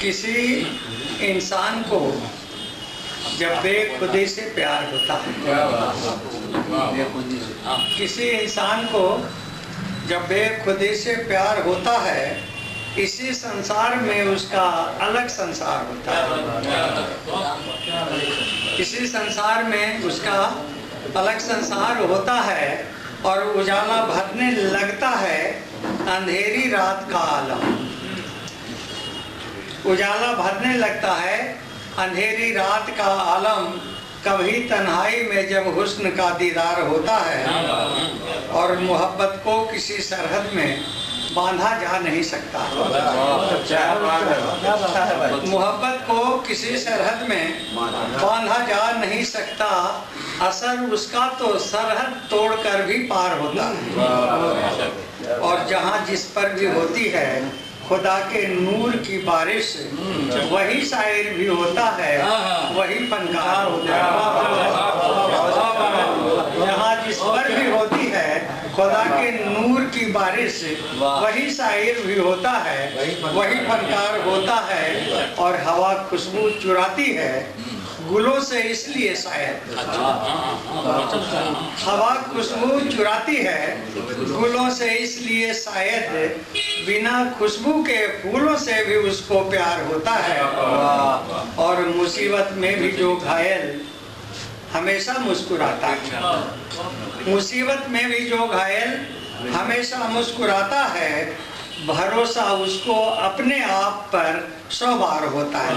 किसी इंसान को जब बेखुदी से प्यार होता है, किसी इंसान को जब बेखुदी से प्यार होता है, इसी संसार में उसका अलग संसार होता है। इसी संसार में उसका अलग संसार होता है और उजाला भरने लगता है अंधेरी रात का आलम। उजाला भरने लगता है अंधेरी रात का आलम। कभी तन्हाई में जब हुस्न का दीदार होता है और मोहब्बत को किसी सरहद में बांधा जा नहीं सकता। मोहब्बत को किसी सरहद में बांधा जा नहीं सकता। असर उसका तो सरहद तोड़कर भी पार होता है। और जहाँ जिस पर भी होती है खुदा के नूर की बारिश, वही शायर भी होता है, वही फनकार होता है। जहाँ जिस पर भी होती है खुदा के नूर की बारिश, वही शायर भी होता है, वही फनकार होता है। और हवा खुशबू चुराती है गुलों से इसलिए शायद, हवा खुशबू चुराती है गुलों से इसलिए शायद, बिना खुशबू के फूलों से भी उसको प्यार होता है। और मुसीबत में भी जो घायल हमेशा मुस्कुराता है, मुसीबत में भी जो घायल हमेशा मुस्कुराता है, भरोसा उसको अपने आप पर 100 बार होता है।